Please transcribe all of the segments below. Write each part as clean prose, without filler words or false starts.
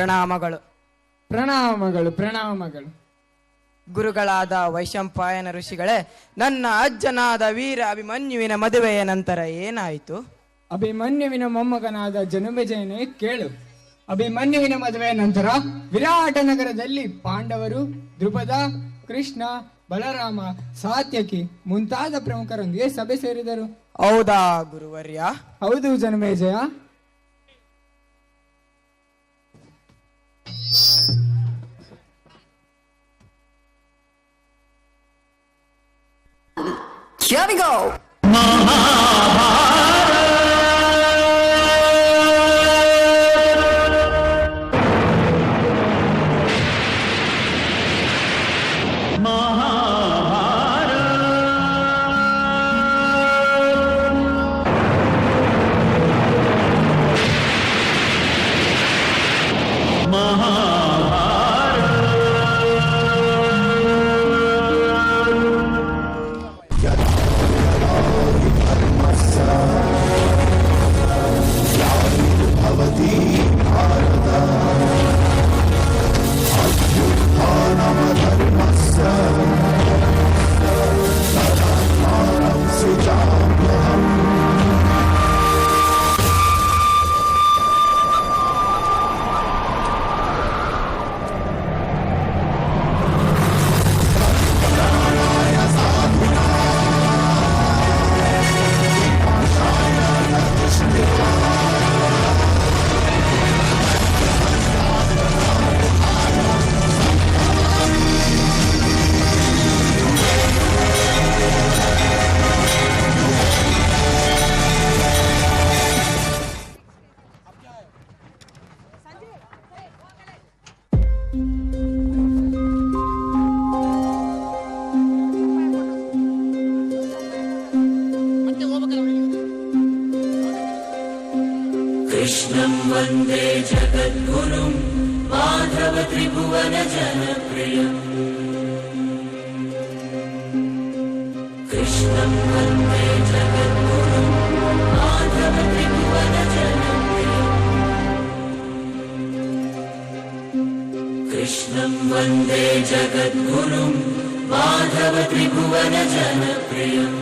ಪ್ರಣಾಮಗಳು. ಪ್ರಣಾಮಗಳು ಪ್ರಣಾಮಗಳು. ಗುರುಗಳಾದ ವೈಶಂಪಾಯನ ಋಷಿಗಳೇ, ನನ್ನ ಅಜ್ಜನಾದ ವೀರ ಅಭಿಮನ್ಯುವಿನ ಮದುವೆಯ ನಂತರ ಏನಾಯಿತು? ಅಭಿಮನ್ಯುವಿನ ಮೊಮ್ಮಗನಾದ ಜನಮೇಜಯನೇ ಕೇಳು. ಅಭಿಮನ್ಯುವಿನ ಮದುವೆಯ ನಂತರ ವಿರಾಟ ನಗರದಲ್ಲಿ ಪಾಂಡವರು, ದ್ರುಪದ, ಕೃಷ್ಣ, ಬಲರಾಮ, ಸಾತ್ಯಕಿ ಮುಂತಾದ ಪ್ರಮುಖರೊಂದಿಗೆ ಸಭೆ ಸೇರಿದರು. ಹೌದಾ ಗುರುವರ್ಯ? ಹೌದು ಜನಮೇಜಯ. Here we go. कृष्णं वन्दे जगद्गुरुं माधव त्रिभुवन जनप्रियम् कृष्णं वन्दे जगद्गुरुं माधव त्रिभुवन जनप्रियम् कृष्णं वन्दे जगद्गुरुं माधव त्रिभुवन जनप्रियम्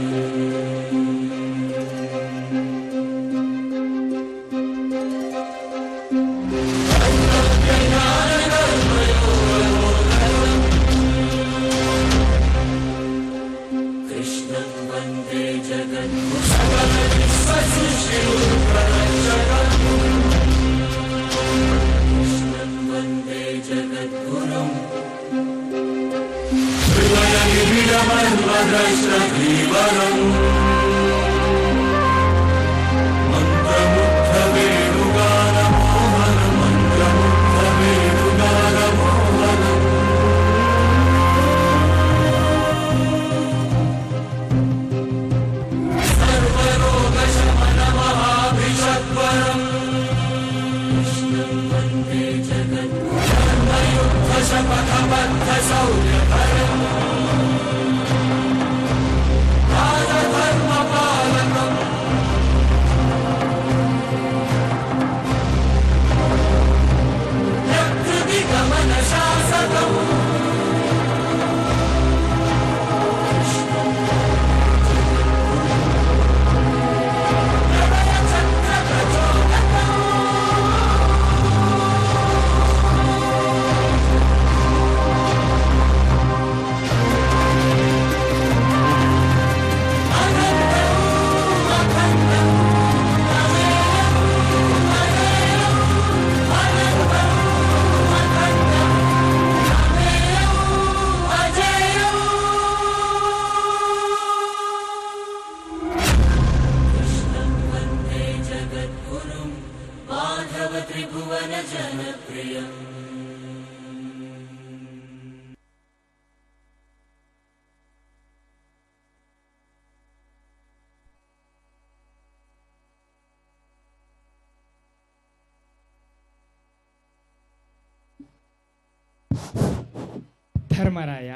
ಧರ್ಮರಾಯ,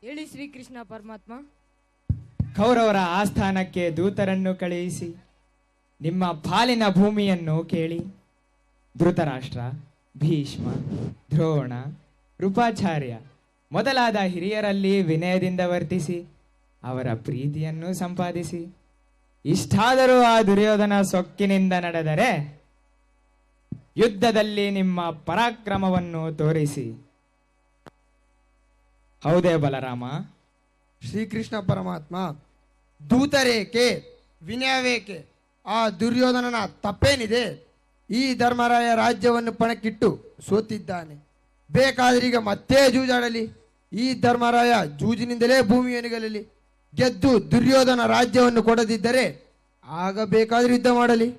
ಹೇಳಿ ಶ್ರೀಕೃಷ್ಣ ಪರಮಾತ್ಮ. ಕೌರವರ ಆಸ್ಥಾನಕ್ಕೆ ದೂತರನ್ನು ಕಳುಹಿಸಿ ನಿಮ್ಮ ಪಾಲಿನ ಭೂಮಿಯನ್ನು ಕೇಳಿ ಧೃತರಾಷ್ಟ್ರ, ಭೀಷ್ಮ, ದ್ರೋಣ, ಕೃಪಾಚಾರ್ಯ ಮೊದಲಾದ ಹಿರಿಯರಲ್ಲಿ ವಿನಯದಿಂದ ವರ್ತಿಸಿ ಅವರ ಪ್ರೀತಿಯನ್ನು ಸಂಪಾದಿಸಿ ಇಷ್ಟಾದರೂ ಆ ದುರ್ಯೋಧನ ಸೊಕ್ಕಿನಿಂದ ನಡೆದರೆ ಯುದ್ಧದಲ್ಲಿ ನಿಮ್ಮ ಪರಾಕ್ರಮವನ್ನು ತೋರಿಸಿ. ಹೌದೇ ಬಲರಾಮ? ಶ್ರೀಕೃಷ್ಣ ಪರಮಾತ್ಮ, ದೂತರೇಕೆ ವಿನಯವೇಕೆ? ಆ ದುರ್ಯೋಧನನ ತಪ್ಪೇನಿದೆ? ಈ ಧರ್ಮರಾಯ ರಾಜ್ಯವನ್ನು ಪಣಕ್ಕಿಟ್ಟು ಸೋತಿದ್ದಾನೆ. ಬೇಕಾದರೀಗ ಮತ್ತೆ ಜೂಜಾಡಲಿ. ಈ ಧರ್ಮರಾಯ ಜೂಜಿನಿಂದಲೇ ಭೂಮಿಯನ್ನು ಗೆಲ್ಲಲಿ. ಗೆದ್ದು ದುರ್ಯೋಧನ ರಾಜ್ಯವನ್ನು ಕೊಡದಿದ್ದರೆ ಆಗ ಬೇಕಾದ್ರೂ ಯುದ್ಧ ಮಾಡಲಿ.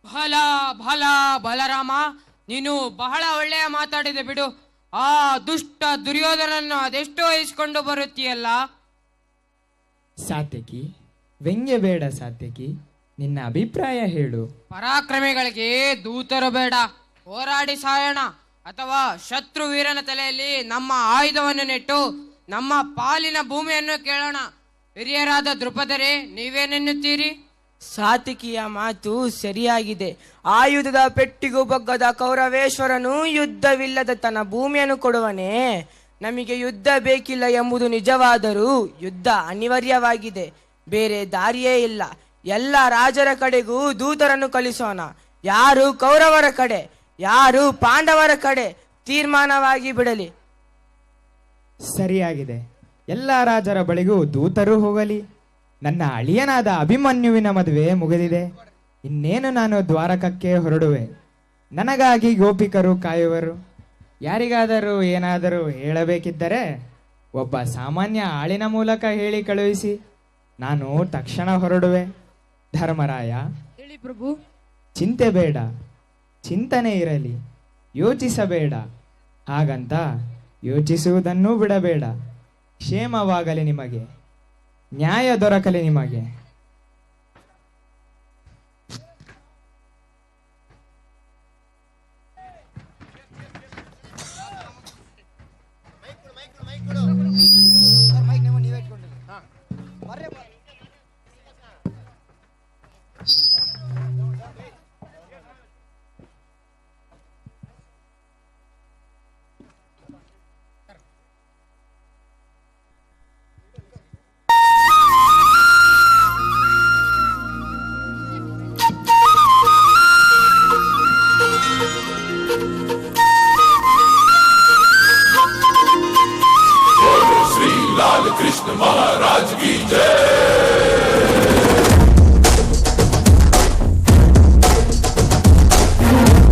ಬಹಳ ಬಹಳ ಬಲರಾಮ, ನೀನು ಬಹಳ ಒಳ್ಳೆಯ ಮಾತಾಡಿದೆ ಬಿಡು. ಆ ದುಷ್ಟ ದುರ್ಯೋಧನನ್ನು ಅದೆಷ್ಟೋ ಇಸ್ಕೊಂಡು ಬರುತ್ತೀಯಲ್ಲ. ಸಾತ್ಯಕಿ, ವ್ಯಂಗ್ಯ ಬೇಡ ಸಾತ್ಯಕಿ, ನಿನ್ನ ಅಭಿಪ್ರಾಯ ಹೇಳು. ಪರಾಕ್ರಮಿಗಳಿಗೆ ದೂತರು ಬೇಡ, ಹೋರಾಡಿ ಸಾಯೋಣ. ಅಥವಾ ಶತ್ರು ವೀರನ ತಲೆಯಲ್ಲಿ ನಮ್ಮ ಆಯುಧವನ್ನು ನೆಟ್ಟು ನಮ್ಮ ಪಾಲಿನ ಭೂಮಿಯನ್ನು ಕೇಳೋಣ. ಹಿರಿಯರಾದ ದೃಪದರೇ, ನೀವೇನೆನ್ನುತ್ತೀರಿ? ಸಾತಿಕಿಯ ಮಾತು ಸರಿಯಾಗಿದೆ. ಆಯುಧದ ಪೆಟ್ಟಿಗೂ ಬಗ್ಗದ ಕೌರವೇಶ್ವರನು ಯುದ್ಧವಿಲ್ಲದ ತನ್ನ ಭೂಮಿಯನ್ನು ಕೊಡುವನೇ? ನಮಗೆ ಯುದ್ಧ ಬೇಕಿಲ್ಲ ಎಂಬುದು ನಿಜವಾದರೂ ಯುದ್ಧ ಅನಿವಾರ್ಯವಾಗಿದೆ. ಬೇರೆ ದಾರಿಯೇ ಇಲ್ಲ. ಎಲ್ಲ ರಾಜರ ಕಡೆಗೂ ದೂತರನ್ನು ಕಳಿಸೋಣ. ಯಾರು ಕೌರವರ ಕಡೆ, ಯಾರು ಪಾಂಡವರ ಕಡೆ ತೀರ್ಮಾನವಾಗಿ ಬಿಡಲಿ. ಸರಿಯಾಗಿದೆ. ಎಲ್ಲ ರಾಜರ ಬಳಿಗೂ ದೂತರು ಹೋಗಲಿ. ನನ್ನ ಅಳಿಯನಾದ ಅಭಿಮನ್ಯುವಿನ ಮದುವೆ ಮುಗಿದಿದೆ. ಇನ್ನೇನು ನಾನು ದ್ವಾರಕಕ್ಕೆ ಹೊರಡುವೆ. ನನಗಾಗಿ ಗೋಪಿಕರು ಕಾಯುವರು. ಯಾರಿಗಾದರೂ ಏನಾದರೂ ಹೇಳಬೇಕಿದ್ದರೆ ಒಬ್ಬ ಸಾಮಾನ್ಯ ಆಳಿನ ಮೂಲಕ ಹೇಳಿ ಕಳುಹಿಸಿ. ನಾನು ತಕ್ಷಣ ಹೊರಡುವೆ. ಧರ್ಮರಾಯ, ಹೇಳಿ ಪ್ರಭು. ಚಿಂತೆ ಬೇಡ, ಚಿಂತನೆ ಇರಲಿ. ಯೋಚಿಸಬೇಡ, ಹಾಗಂತ ಯೋಚಿಸುವುದನ್ನೂ ಬಿಡಬೇಡ. ಕ್ಷೇಮವಾಗಲಿ ನಿಮಗೆ, ನ್ಯಾಯ ದೊರಕಲಿ ನಿಮಗೆ.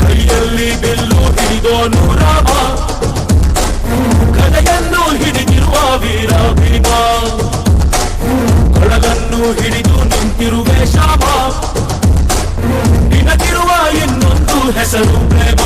ಕೈಯಲ್ಲಿ ಬೆಲ್ಲು ಹಿಡಿದೋನು ರಾಮ, ಗದೆಯನ್ನು ಹಿಡಿದಿರುವ ವೀರ ಭೀಮ, ಕೊಳಲನ್ನು ಹಿಡಿದು ನಿಂತಿರುವೆ ಶಾಮ, ನಿನಗಿರುವ ಇನ್ನೊಂದು ಹೆಸರು ಪ್ರೇಮ.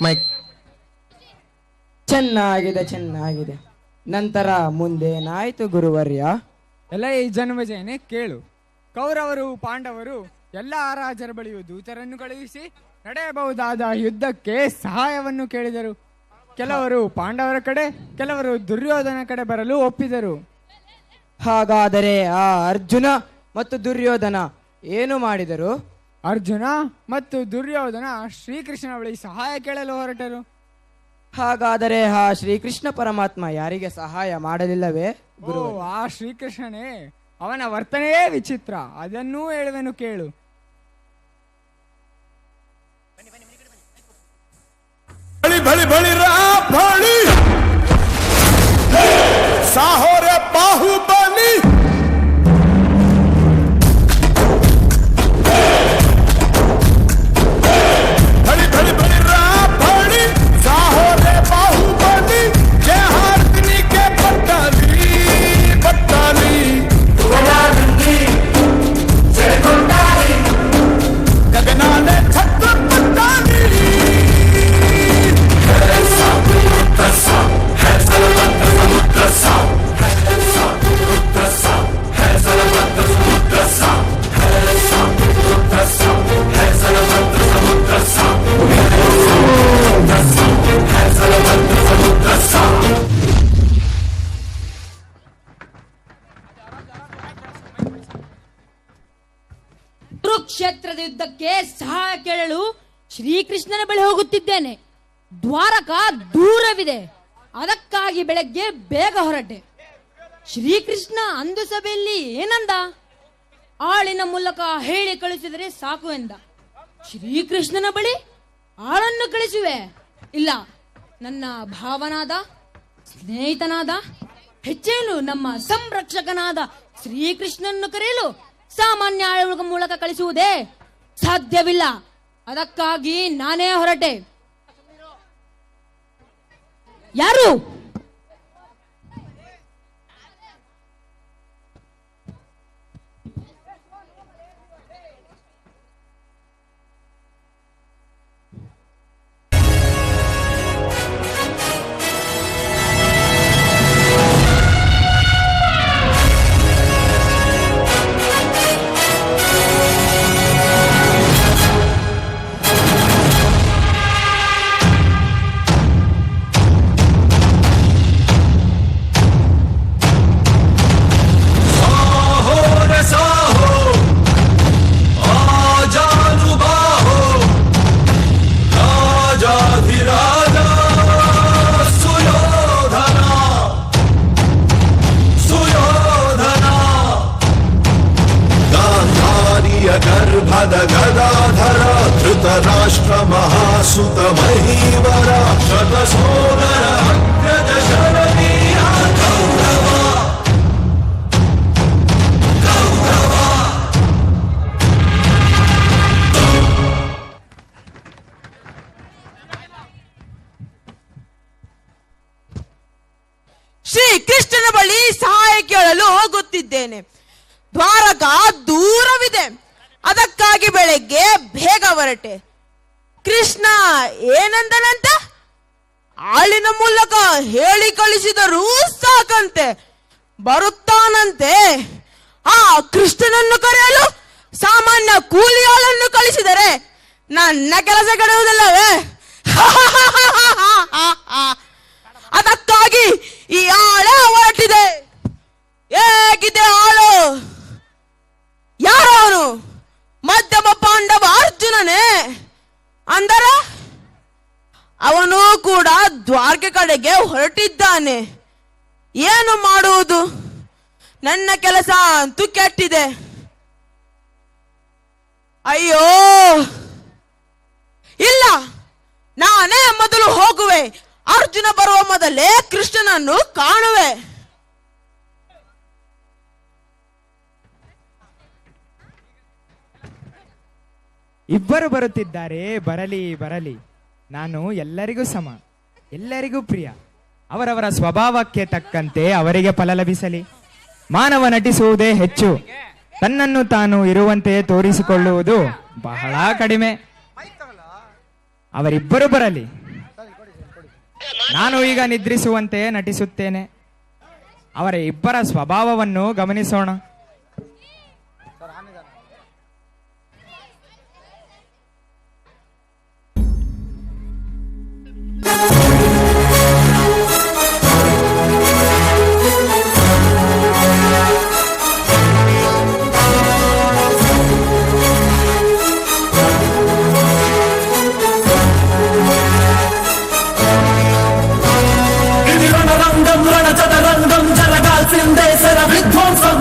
ಮೈಕ್ ಚೆನ್ನಾಗಿದೆ, ಚೆನ್ನಾಗಿದೆ. ನಂತರ ಮುಂದೇನಾಯ್ತು ಗುರುವರ್ಯ? ಎಲ್ಲ ಈ ಜನ್ಮಜಯನೇ ಕೇಳು. ಕೌರವರು ಪಾಂಡವರು ಎಲ್ಲ ರಾಜರ ಬಳಿಯೂ ದೂತರನ್ನು ಕಳುಹಿಸಿ ನಡೆಯಬಹುದಾದ ಯುದ್ಧಕ್ಕೆ ಸಹಾಯವನ್ನು ಕೇಳಿದರು. ಕೆಲವರು ಪಾಂಡವರ ಕಡೆ, ಕೆಲವರು ದುರ್ಯೋಧನ ಕಡೆ ಬರಲು ಒಪ್ಪಿದರು. ಹಾಗಾದರೆ ಆ ಅರ್ಜುನ ಮತ್ತು ದುರ್ಯೋಧನ ಏನು ಮಾಡಿದರು? ಅರ್ಜುನ ಮತ್ತು ದುರ್ಯೋಧನ ಶ್ರೀಕೃಷ್ಣನ ಬಳಿ ಸಹಾಯ ಕೇಳಲು ಹೊರಟರು. ಹಾಗಾದರೆ ಆ ಶ್ರೀಕೃಷ್ಣ ಪರಮಾತ್ಮ ಯಾರಿಗೆ ಸಹಾಯ ಮಾಡಲಿಲ್ಲವೇ ಗುರು? ಆ ಶ್ರೀಕೃಷ್ಣನೇ, ಅವನ ವರ್ತನೆಯೇ ವಿಚಿತ್ರ. ಅದನ್ನೂ ಹೇಳುವೆನು ಕೇಳು. ಬಳಿ ಬಳಿ ಬಳಿ ರಾ ಬಳಿ ಸಾಹೋರೆ ಬಾಹುಬಲಿ ಯುದ್ಧಕ್ಕೆ ಸಹಾಯ ಕೇಳಲು ಶ್ರೀಕೃಷ್ಣನ ಬಳಿ ಹೋಗುತ್ತಿದ್ದೇನೆ. ದ್ವಾರಕ ದೂರವಿದೆ, ಅದಕ್ಕಾಗಿ ಬೆಳಗ್ಗೆ ಬೇಗ ಹೊರಟೆ. ಶ್ರೀಕೃಷ್ಣ ಅಂದು ಸಭೆಯಲ್ಲಿ ಏನಂದ? ಆಳಿನ ಮೂಲಕ ಹೇಳಿ ಕಳಿಸಿದರೆ ಸಾಕು ಎಂದ. ಶ್ರೀಕೃಷ್ಣನ ಬಳಿ ಆಳನ್ನು ಕಳಿಸುವೆ? ಇಲ್ಲ, ನನ್ನ ಭಾವನಾದ, ಸ್ನೇಹಿತನಾದ, ಹೆಚ್ಚೇನು ನಮ್ಮ ಸಂರಕ್ಷಕನಾದ ಶ್ರೀಕೃಷ್ಣನನ್ನು ಕರೆಯಲು ಸಾಮಾನ್ಯ ಆಳುಗಳ ಮೂಲಕ ಕಳಿಸುವುದೇ ಸಾಧ್ಯವಿಲ್ಲ. ಅದಕ್ಕಾಗಿ ನಾನೇ ಹೊರಟೆ. ಯಾರು? ಗರ್ಭದ ಗದಾಧರ ಧೃತರಾಷ್ಟ್ರ ಮಹಾಸುತ ಮಹೀವರ ಶತಸೋದರ ಅಗ್ರಜ ಶರವೀಯ ಗೌರವ ಗೌರವ. ಶ್ರೀ ಕೃಷ್ಣನ ಬಳಿ ಸಹಾಯ ಕೇಳಲು ಹೋಗುತ್ತಿದ್ದೇನೆ. ದ್ವಾರಕ ದೂರವಿದೆ, ಅದಕ್ಕಾಗಿ ಬೆಳಗ್ಗೆ ಬೇಗ ಹೊರಟೆ. ಕೃಷ್ಣ ಏನಂದನಂತ? ಆಳಿನ ಮೂಲಕ ಹೇಳಿ ಕಳಿಸಿದರೂ ಸಾಕಂತೆ, ಬರುತ್ತಾನಂತೆ. ಆ ಕೃಷ್ಣನನ್ನು ಕರೆಯಲು ಸಾಮಾನ್ಯ ಕೂಲಿ ಆಳನ್ನು ಕಳಿಸಿದರೆ ನನ್ನ ಕೆಲಸ ಕೆಡುವುದಿಲ್ಲವೇ? ಅದಕ್ಕಾಗಿ ಈ ಆಳೆ ಹೊರಟಿದೆ. ಹೇಗಿದೆ ಆಳು? ಯಾರು ಅವನು? ಮಧ್ಯಮ ಪಾಂಡವ ಅರ್ಜುನನೇ ಅಂದರ ಅವನು ಕೂಡ ದ್ವಾರಕೆ ಕಡೆಗೆ ಹೊರಟಿದ್ದಾನೆ. ಏನು ಮಾಡುವುದು? ನನ್ನ ಕೆಲಸ ಅಂತೂ ಕೆಟ್ಟಿದೆ. ಅಯ್ಯೋ, ಇಲ್ಲ, ನಾನೇ ಮೊದಲು ಹೋಗುವೆ. ಅರ್ಜುನ ಬರುವ ಮೊದಲೇ ಕೃಷ್ಣನನ್ನು ಕಾಣುವೆ. ಇಬ್ಬರು ಬರುತ್ತಿದ್ದಾರೆ, ಬರಲಿ ಬರಲಿ. ನಾನು ಎಲ್ಲರಿಗೂ ಸಮ, ಎಲ್ಲರಿಗೂ ಪ್ರಿಯ. ಅವರವರ ಸ್ವಭಾವಕ್ಕೆ ತಕ್ಕಂತೆ ಅವರಿಗೆ ಫಲ ಲಭಿಸಲಿ. ಮಾನವ ನಟಿಸುವುದೇ ಹೆಚ್ಚು, ತನ್ನನ್ನು ತಾನು ಇರುವಂತೆ ತೋರಿಸಿಕೊಳ್ಳುವುದು ಬಹಳ ಕಡಿಮೆ. ಅವರಿಬ್ಬರು ಬರಲಿ. ನಾನು ಈಗ ನಿದ್ರಿಸುವಂತೆ ನಟಿಸುತ್ತೇನೆ. ಅವರ ಇಬ್ಬರ ಸ್ವಭಾವವನ್ನು ಗಮನಿಸೋಣ. రణరంగం రణచదరంగం జరగాల్సిందే శర విధ్వంసం.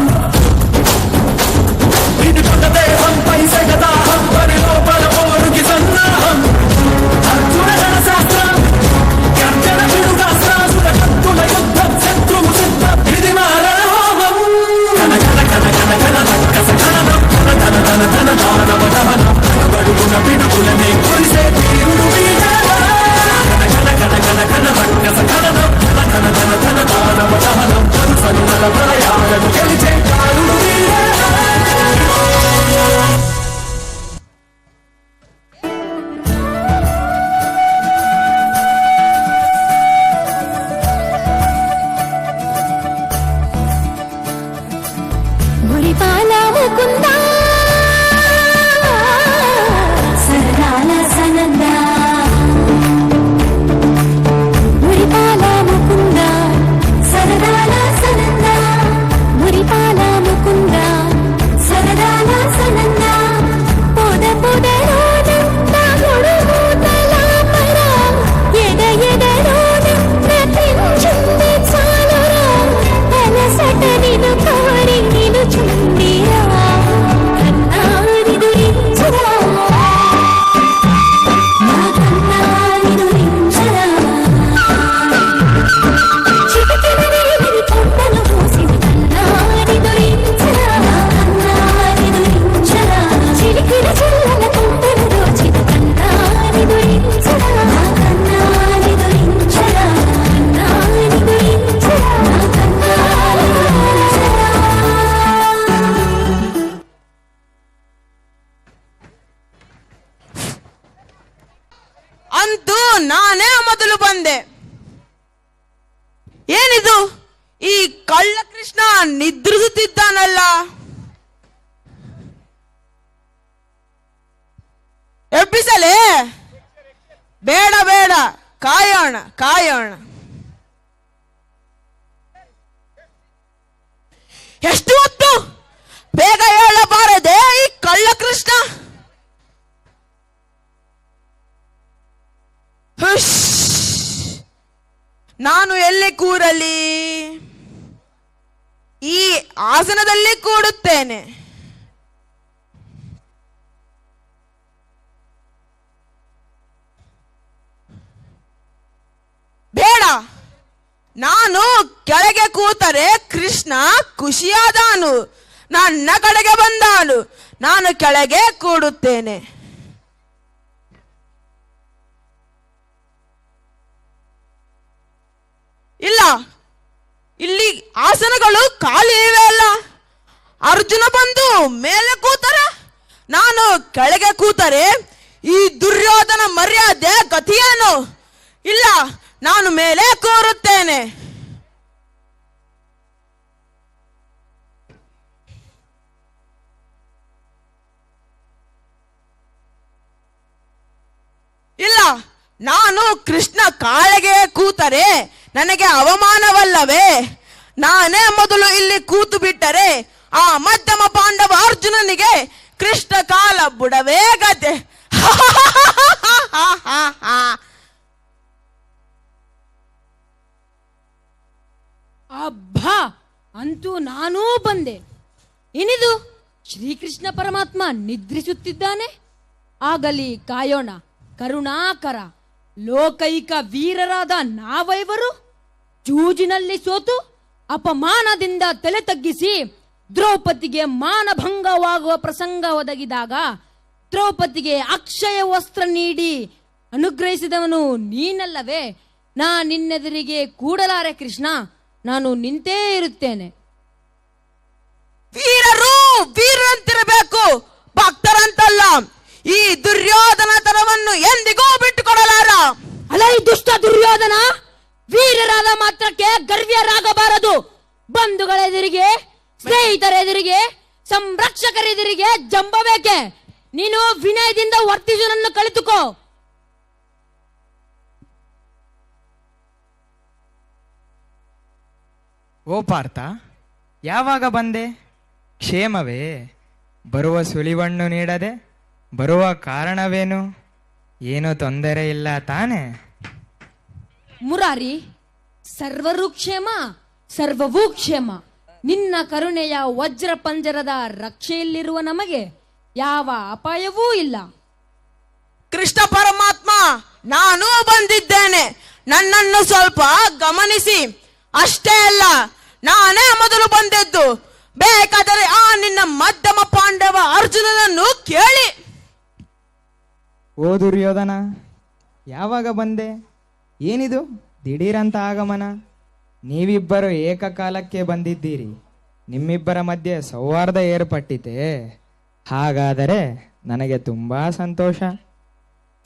ಅಂತೂ ನಾನೇ ಮೊದಲು ಬಂದೆ. ಏನಿದು, ಈ ಕಳ್ಳ ಕೃಷ್ಣ ನಿದ್ರಿಸುತ್ತಿದ್ದಾನಲ್ಲ? ಎಬ್ಬಿಸಲೇ? ಬೇಡ ಬೇಡ, ಕಾಯೋಣ ಕಾಯೋಣ. ಎಷ್ಟು ಹೊತ್ತು? ಬೇಗ ಹೇಳಬಾರದೆ ಈ ಕಳ್ಳ ಕೃಷ್ಣ? ಹುಷ್, ನಾನು ಎಲ್ಲಿ ಕೂರಲಿ? ಈ ಆಸನದಲ್ಲಿ ಕೂಡುತ್ತೇನೆ. ಬೇಡ, ನಾನು ಕೆಳಗೆ ಕೂತರೆ ಕೃಷ್ಣ ಖುಷಿಯಾದಾನು, ನನ್ನ ಕಡೆಗೆ ಬಂದಾನು. ನಾನು ಕೆಳಗೆ ಕೂಡುತ್ತೇನೆ. ಇಲ್ಲ, ಇಲ್ಲಿ ಆಸನಗಳು ಖಾಲಿ ಇವೆ ಅಲ್ಲ. ಅರ್ಜುನ ಬಂದು ಮೇಲೆ ಕೂತರೆ, ನಾನು ಕೆಳಗೆ ಕೂತರೆ ಈ ದುರ್ಯೋಧನ ಮರ್ಯಾದೆ ಗತಿಯೇನು? ಇಲ್ಲ, ನಾನು ಮೇಲೆ ಕೂರುತ್ತೇನೆ. ಇಲ್ಲ, ನಾನು ಕೃಷ್ಣ ಕಾಳೆಗೆ ಕೂತರೆ ನನಗೆ ಅವಮಾನವಲ್ಲವೇ? ನಾನೇ ಮೊದಲು ಇಲ್ಲಿ ಕೂತು ಬಿಟ್ಟರೆ ಆ ಮಧ್ಯಮ ಪಾಂಡವ ಅರ್ಜುನನಿಗೆ ಕೃಷ್ಣ ಕಾಲ ಬುಡವೇ ಗತೆ. ಅಬ್ಬಾ, ಅಂತೂ ನಾನೂ ಬಂದೆ. ಏನಿದು, ಶ್ರೀಕೃಷ್ಣ ಪರಮಾತ್ಮ ನಿದ್ರಿಸುತ್ತಿದ್ದಾನೆ? ಆಗಲಿ, ಕಾಯೋಣ. ಕರುಣಾಕರ ಲೋಕೈಕ ವೀರರಾದ ನಾವೈವರು ಜೂಜಿನಲ್ಲಿ ಸೋತು ಅಪಮಾನದಿಂದ ತಲೆ ತಗ್ಗಿಸಿ ದ್ರೌಪದಿಗೆ ಮಾನಭಂಗವಾಗುವ ಪ್ರಸಂಗ ಒದಗಿದಾಗ ದ್ರೌಪದಿಗೆ ಅಕ್ಷಯ ವಸ್ತ್ರ ನೀಡಿ ಅನುಗ್ರಹಿಸಿದವನು ನೀನಲ್ಲವೇ? ನಾ ನಿನ್ನೆದುರಿಗೆ ಕೂಡಲಾರೆ ಕೃಷ್ಣ, ನಾನು ನಿಂತೇ ಇರುತ್ತೇನೆ. ವೀರರು ವೀರಂತಿರಬೇಕು, ಭಕ್ತರಂತಲ್ಲ. ಈ ದುರ್ಯೋಧನ ತರವನ್ನು ಎಂದಿಗೂ ಬಿಟ್ಟುಕೊಡಲಾರ. ಅಲ್ಲ, ಈ ದುಷ್ಟ ದುರ್ಯೋಧನ ವೀರರಾದ ಮಾತ್ರಕ್ಕೆ ಗರ್ವ್ಯರಾಗಬಾರದು. ಬಂಧುಗಳೆದುರಿಗೆ, ಸ್ನೇಹಿತರೆದುರಿಗೆ, ಸಂರಕ್ಷಕರೆದುರಿಗೆ ಜಂಬಬೇಕೆ? ನೀನು ವಿನಯದಿಂದ ವರ್ತಿಸುವುದನ್ನು ಕಲಿತುಕೋ. ಓ ಪಾರ್ಥ, ಯಾವಾಗ ಬಂದೆ? ಕ್ಷೇಮವೇ? ಬರುವ ಸುಳಿವನ್ನು ನೀಡದೆ ಬರುವ ಕಾರಣವೇನು? ಏನೂ ತೊಂದರೆ ಇಲ್ಲ ತಾನೆ? ಮುರಾರಿ, ಸರ್ವರೂ ಕ್ಷೇಮ, ಸರ್ವವೂ ಕ್ಷೇಮ. ನಿನ್ನ ಕರುಣೆಯ ವಜ್ರ ಪಂಜರದ ರಕ್ಷೆಯಲ್ಲಿರುವ ನಮಗೆ ಯಾವ ಅಪಾಯವೂ ಇಲ್ಲ. ಕೃಷ್ಣ ಪರಮಾತ್ಮ, ನಾನು ಬಂದಿದ್ದೇನೆ. ನನ್ನನ್ನು ಸ್ವಲ್ಪ ಗಮನಿಸಿ. ಅಷ್ಟೇ ಅಲ್ಲ, ನಾನೇ ಮೊದಲು ಬಂದದ್ದು. ಬೇಕಾದರೆ ಆ ನಿನ್ನ ಮಧ್ಯಮ ಪಾಂಡವ ಅರ್ಜುನನನ್ನು ಕೇಳಿ. ಓ ದುರ್ಯೋಧನ, ಯಾವಾಗ ಬಂದೆ? ಏನಿದು ದಿಢೀರಂತ ಆಗಮನ? ನೀವಿಬ್ಬರು ಏಕಕಾಲಕ್ಕೆ ಬಂದಿದ್ದೀರಿ. ನಿಮ್ಮಿಬ್ಬರ ಮಧ್ಯೆ ಸೌಹಾರ್ದ ಏರ್ಪಟ್ಟಿತೆ. ಹಾಗಾದರೆ ನನಗೆ ತುಂಬಾ ಸಂತೋಷ.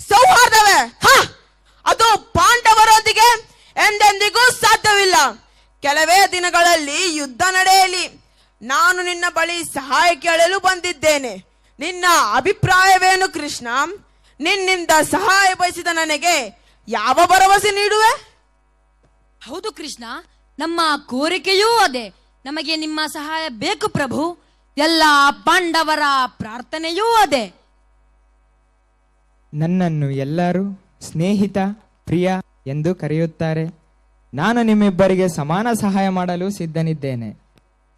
ಸೌಹಾರ್ದವೇ? ಅದು ಪಾಂಡವರೊಂದಿಗೆ ಎಂದೆಂದಿಗೂ ಸಾಧ್ಯವಿಲ್ಲ. ಕೆಲವೇ ದಿನಗಳಲ್ಲಿ ಯುದ್ಧ ನಡೆಯಲಿ. ನಾನು ನಿನ್ನ ಬಳಿ ಸಹಾಯ ಕೇಳಲು ಬಂದಿದ್ದೇನೆ. ನಿನ್ನ ಅಭಿಪ್ರಾಯವೇನು ಕೃಷ್ಣ? ನಿನ್ನಿಂದ ಸಹಾಯ ಬಯಸಿದ ನನಗೆ ಯಾವ ಭರವಸೆ ನೀಡುವೆ? ಹೌದು ಕೃಷ್ಣ, ನಮ್ಮ ಕೋರಿಕೆಯೂ ಅದೇ. ನಮಗೆ ನಿಮ್ಮ ಸಹಾಯ ಬೇಕು ಪ್ರಭು. ಎಲ್ಲ ಪಾಂಡವರ ಪ್ರಾರ್ಥನೆಯೂ ಅದೇ. ನನ್ನನ್ನು ಎಲ್ಲರೂ ಸ್ನೇಹಿತ, ಪ್ರಿಯ ಎಂದು ಕರೆಯುತ್ತಾರೆ. ನಾನು ನಿಮ್ಮಿಬ್ಬರಿಗೆ ಸಮಾನ ಸಹಾಯ ಮಾಡಲು ಸಿದ್ಧನಿದ್ದೇನೆ.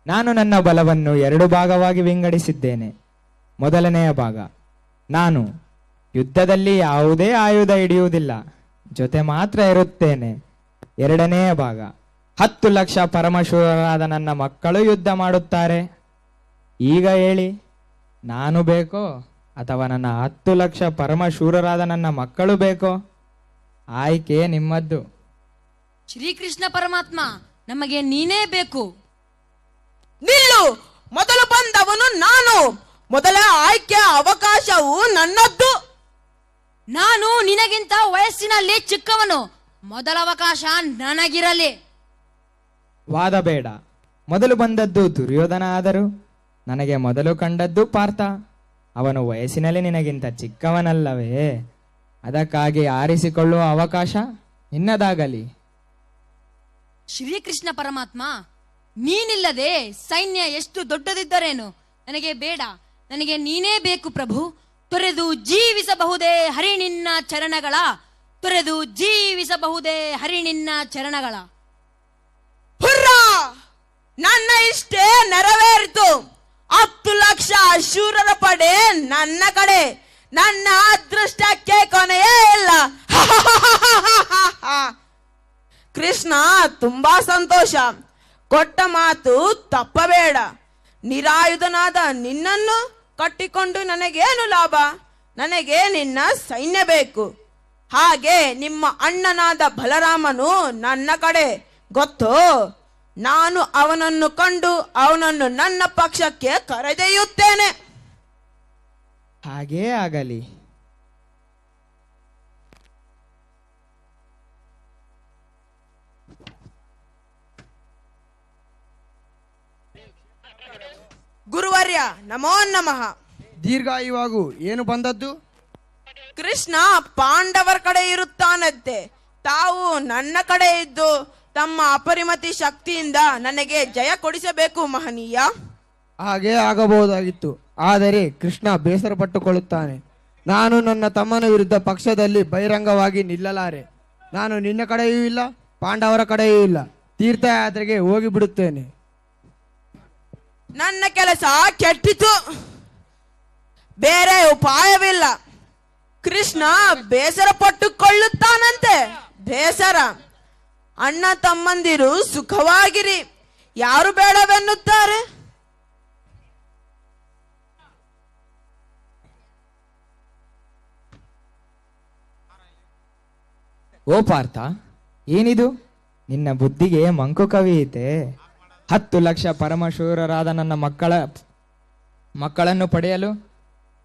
ನಾನು ನನ್ನ ಬಲವನ್ನು 2 ಭಾಗವಾಗಿ ವಿಂಗಡಿಸಿದ್ದೇನೆ. ಮೊದಲನೆಯ ಭಾಗ, ನಾನು ಯುದ್ಧದಲ್ಲಿ ಯಾವುದೇ ಆಯುಧ ಹಿಡಿಯುವುದಿಲ್ಲ, ಜೊತೆ ಮಾತ್ರ ಇರುತ್ತೇನೆ. ಎರಡನೆಯ ಭಾಗ, 10 ಲಕ್ಷ ಪರಮಶೂರರಾದ ನನ್ನ ಮಕ್ಕಳು ಯುದ್ಧ ಮಾಡುತ್ತಾರೆ. ಈಗ ಹೇಳಿ, ನಾನು ಬೇಕೋ ಅಥವಾ ನನ್ನ 10 ಲಕ್ಷ ಪರಮಶೂರರಾದ ನನ್ನ ಮಕ್ಕಳು ಬೇಕೋ? ಆಯ್ಕೆ ನಿಮ್ಮದ್ದು. ಶ್ರೀಕೃಷ್ಣ ಪರಮಾತ್ಮ, ನಮಗೆ ನೀನೇ ಬೇಕು. ನಿಲ್ಲು. ಮೊದಲು ಬಂದವನು ನಾನು. ಮೊದಲ ಆಯ್ಕೆಯ ಅವಕಾಶವು ನನ್ನದ್ದು. ನಾನು ನಿನಗಿಂತ ವಯಸ್ಸಿನಲ್ಲಿ ಚಿಕ್ಕವನು. ಮೊದಲ ಅವಕಾಶ ನನಗಿರಲಿ. ವಾದ ಬೇಡ. ಮೊದಲು ಬಂದದ್ದು ದುರ್ಯೋಧನ ಆದರೂ ನನಗೆ ಮೊದಲು ಕಂಡದ್ದು ಪಾರ್ಥ. ಅವನು ವಯಸ್ಸಿನಲ್ಲಿ ನಿನಗಿಂತ ಚಿಕ್ಕವನಲ್ಲವೇ? ಅದಕ್ಕಾಗಿ ಆರಿಸಿಕೊಳ್ಳುವ ಅವಕಾಶ ನಿನ್ನದಾಗಲಿ. ಶ್ರೀಕೃಷ್ಣ ಪರಮಾತ್ಮ, ನೀನಿಲ್ಲದೆ ಸೈನ್ಯ ಎಷ್ಟು ದೊಡ್ಡದಿದ್ದರೇನು ನನಗೆ ಬೇಡ. ನನಗೆ ನೀನೇ ಬೇಕು ಪ್ರಭು. ತೊರೆದು ಜೀವಿಸಬಹುದೇ ಹರಿಣಿನ್ನ ಚರಣಗಳ, ತೊರೆದು ಜೀವಿಸಬಹುದೇ ಹರಿಣಿನ್ನ ಚರಣಗಳ. ಹುರ್ರಾ! ನನ್ನ ಇಷ್ಟೇ ನೆರವೇರಿತು. 10 ಲಕ್ಷ ಶೂರರ ಪಡೆ ನನ್ನ ಕಡೆ. ನನ್ನ ಅದೃಷ್ಟಕ್ಕೆ ಕೊನೆಯೇ ಇಲ್ಲ. ಕೃಷ್ಣ, ತುಂಬಾ ಸಂತೋಷ. ಕೊಟ್ಟ ಮಾತು ತಪ್ಪಬೇಡ. ನಿರಾಯುಧನಾದ ನಿನ್ನನ್ನು ಕಟ್ಟಿಕೊಂಡು ನನಗೇನು ಲಾಭ? ನನಗೆ ನಿನ್ನ ಸೈನ್ಯ ಬೇಕು. ಹಾಗೆ ನಿಮ್ಮ ಅಣ್ಣನಾದ ಬಲರಾಮನು ನನ್ನ ಕಡೆ, ಗೊತ್ತೋ? ನಾನು ಅವನನ್ನು ಕಂಡು ಅವನನ್ನು ನನ್ನ ಪಕ್ಷಕ್ಕೆ ಕರೆದೊಯ್ಯುತ್ತೇನೆ. ಹಾಗೇ ಆಗಲಿ. ಗುರುವರ್ಯ, ನಮೋ ನಮಃ. ದೀರ್ಘಾಯುವಾಗು. ಏನು ಬಂದದ್ದು? ಕೃಷ್ಣ ಪಾಂಡವರ ಕಡೆ ಇರುತ್ತಾನಂತೆ. ತಾವು ನನ್ನ ಕಡೆ ಇದ್ದು ತಮ್ಮ ಅಪರಿಮಿತ ಶಕ್ತಿಯಿಂದ ನನಗೆ ಜಯ ಕೊಡಿಸಬೇಕು ಮಹನೀಯ. ಹಾಗೇ ಆಗಬಹುದಾಗಿತ್ತು. ಆದರೆ ಕೃಷ್ಣ ಬೇಸರ ಪಟ್ಟುಕೊಳ್ಳುತ್ತಾನೆ. ನಾನು ನನ್ನ ತಮ್ಮನ ವಿರುದ್ಧ ಪಕ್ಷದಲ್ಲಿ ಬಹಿರಂಗವಾಗಿ ನಿಲ್ಲಲಾರೆ. ನಾನು ನಿನ್ನ ಕಡೆಯೂ ಇಲ್ಲ, ಪಾಂಡವರ ಕಡೆಯೂ ಇಲ್ಲ. ತೀರ್ಥಯಾತ್ರೆಗೆ ಹೋಗಿ ಬಿಡುತ್ತೇನೆ. ನನ್ನ ಕೆಲಸ ಕೆಟ್ಟಿತು. ಬೇರೆ ಉಪಾಯವಿಲ್ಲ. ಕೃಷ್ಣ ಬೇಸರ ಪಟ್ಟುಕೊಳ್ಳುತ್ತಾನಂತೆ. ಬೇಸರ. ಅಣ್ಣ ತಮ್ಮಂದಿರು ಸುಖವಾಗಿರಿ. ಯಾರು ಬೇಡವೆನ್ನುತ್ತಾರೆ? ಓ ಪಾರ್ಥ, ಏನಿದು? ನಿನ್ನ ಬುದ್ಧಿಗೆ ಮಂಕು ಕವಿಯಿತೆ. 10 ಲಕ್ಷ ಪರಮಶೂರರಾದ ನನ್ನ ಮಕ್ಕಳನ್ನು ಪಡೆಯಲು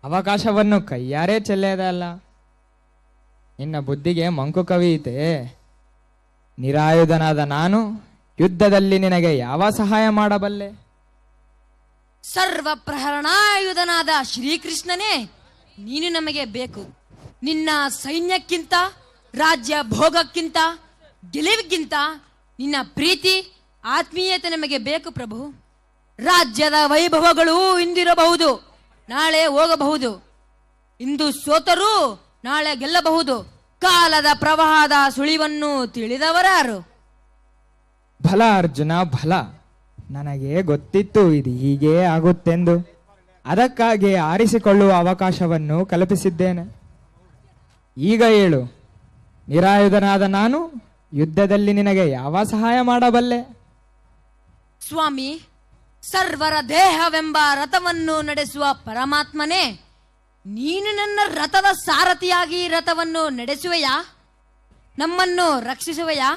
ಅವಕಾಶವನ್ನು ಕೈಯಾರೆ ಚೆಲ್ಲೆಯದಲ್ಲ. ನಿನ್ನ ಬುದ್ಧಿಗೆ ಮಂಕು ಕವಿಯಿತೆ. ನಿರಾಯುಧನಾದ ನಾನು ಯುದ್ಧದಲ್ಲಿ ನಿನಗೆ ಯಾವ ಸಹಾಯ ಮಾಡಬಲ್ಲೆ? ಸರ್ವ ಪ್ರಹರಣಾಯುಧನಾದ ಶ್ರೀಕೃಷ್ಣನೇ ನೀನು ನಮಗೆ ಬೇಕು. ನಿನ್ನ ಸೈನ್ಯಕ್ಕಿಂತ, ರಾಜ್ಯ ಭೋಗಕ್ಕಿಂತ, ಗೆಲುವಿಗಿಂತ ನಿನ್ನ ಪ್ರೀತಿ, ಆತ್ಮೀಯತೆ ನಮಗೆ ಬೇಕು ಪ್ರಭು. ರಾಜ್ಯದ ವೈಭವಗಳು ಇಂದಿರಬಹುದು, ನಾಳೆ ಹೋಗಬಹುದು. ಇಂದು ಸೋತರೂ ನಾಳೆ ಗೆಲ್ಲಬಹುದು. ಕಾಲದ ಪ್ರವಾಹದ ಸುಳಿವನ್ನು ತಿಳಿದವರಾರು? ಫಲ ಅರ್ಜುನ, ಫಲ. ನನಗೆ ಗೊತ್ತಿತ್ತು ಇದು ಹೀಗೇ ಆಗುತ್ತೆಂದು. ಅದಕ್ಕಾಗಿ ಆರಿಸಿಕೊಳ್ಳುವ ಅವಕಾಶವನ್ನು ಕಲ್ಪಿಸಿದ್ದೇನೆ. ಈಗ ಹೇಳು, ನಿರಾಯುಧನಾದ ನಾನು ಯುದ್ಧದಲ್ಲಿ ನಿನಗೆ ಯಾವ ಸಹಾಯ ಮಾಡಬಲ್ಲೆ? ಸ್ವಾಮಿ, ಸರ್ವರ ದೇಹವೆಂಬ ರಥವನ್ನು ನಡೆಸುವ ಪರಮಾತ್ಮನೇ, ನೀನು ನನ್ನ ರಥದ ಸಾರಥಿಯಾಗಿ ರಥವನ್ನು ನಡೆಸುವೆಯಾ? ನಮ್ಮನ್ನು ರಕ್ಷಿಸುವೆಯಾ?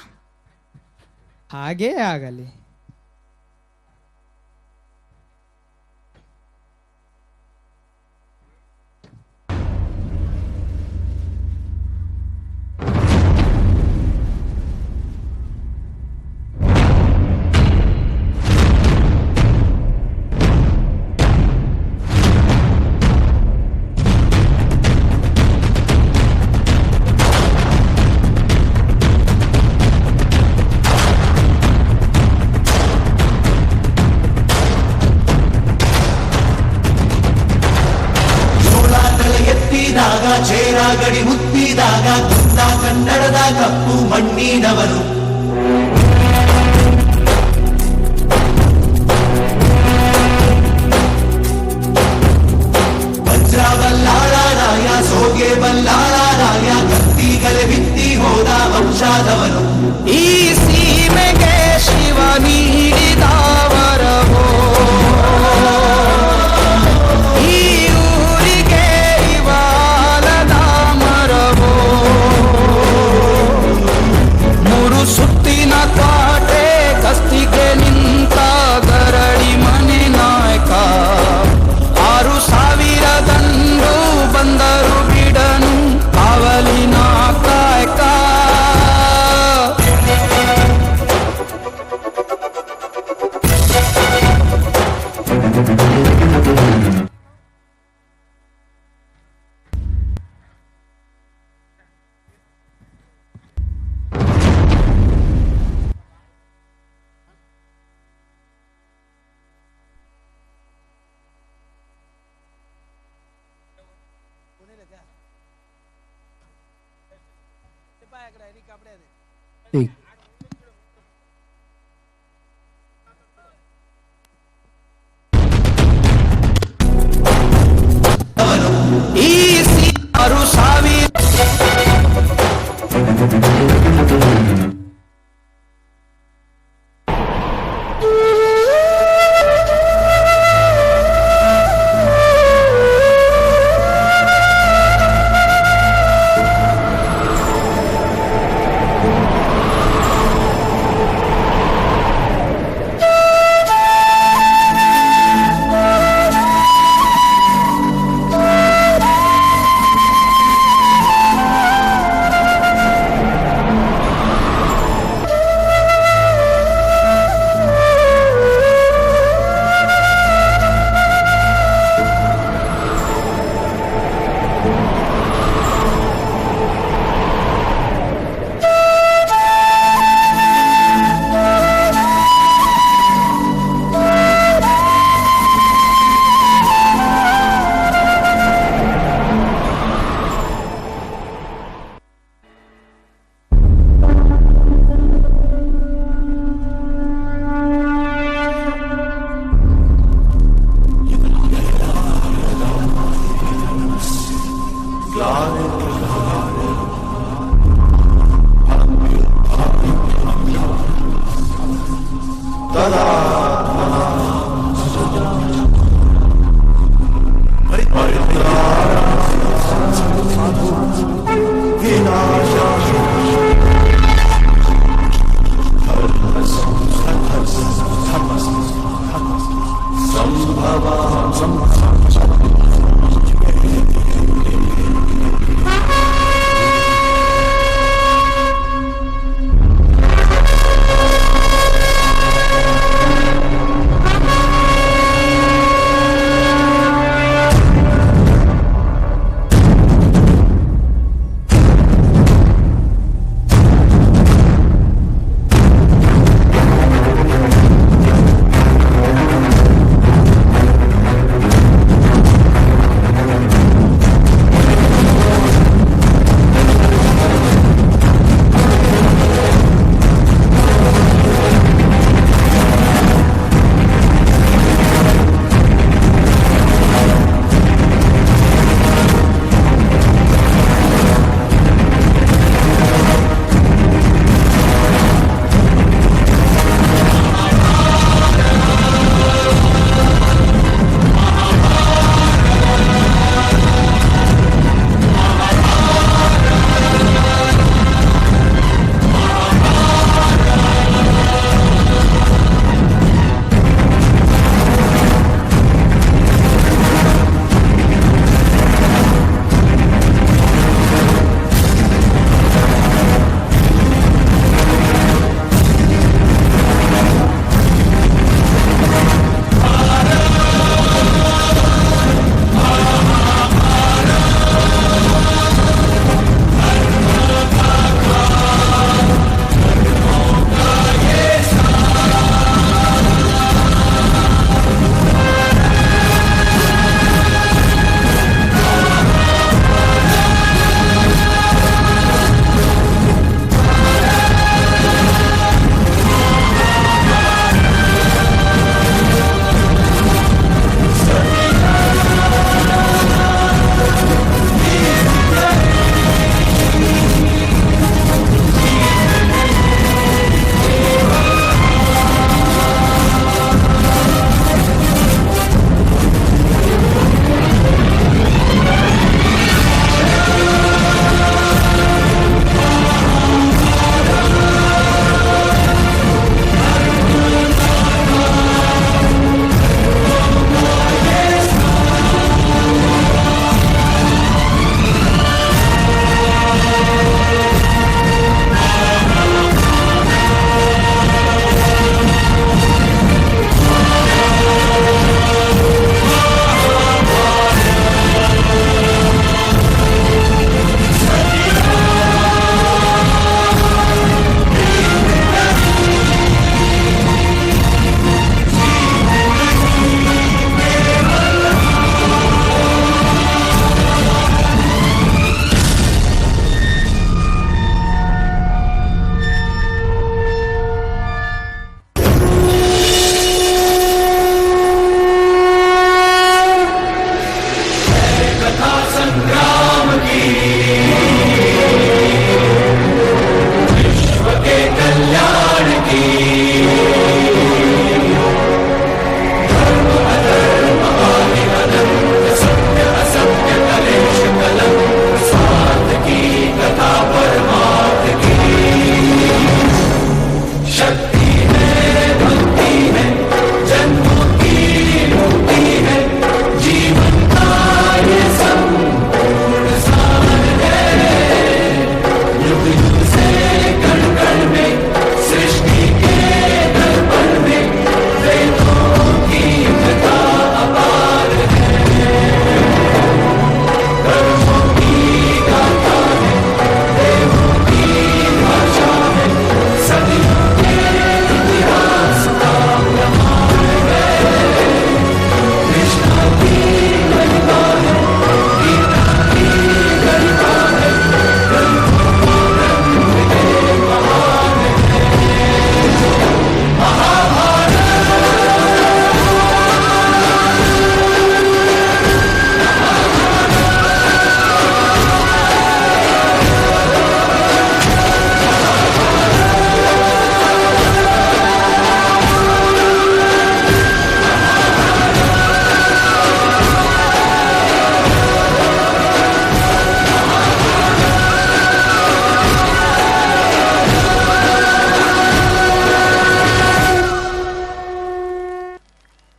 ಹಾಗೇ ಆಗಲಿ. ಚೇರಾಗಡಿ ಮುತ್ತಿದಾಗ ಕುಂದ ಕನ್ನಡದ ಕಪ್ಪು ಮಣ್ಣಿನವನು. ವಜ್ರ ಬಲ್ಲಾಳರಾಯ, ಸೋಗೆ ಬಲ್ಲಾಳರಾಯ, ಕತ್ತಿಗಲೆ ಬಿತ್ತಿ ಹೋದ ವಂಶಾದವನು. ಈ ಸೀಮೆಗೆ ಶಿವ ನೀಡಿದವರವೋ, ಸುತ್ತಿನ ಕಾಟೆ ಕಸ್ತಿಗೆ ನಿಂತ ಗರಡಿ ಮನೆ ನಾಯಕ. 6000 ದಂಡು ಬಂದರು ಬಿಡನು, ಈ 6,000 Glory.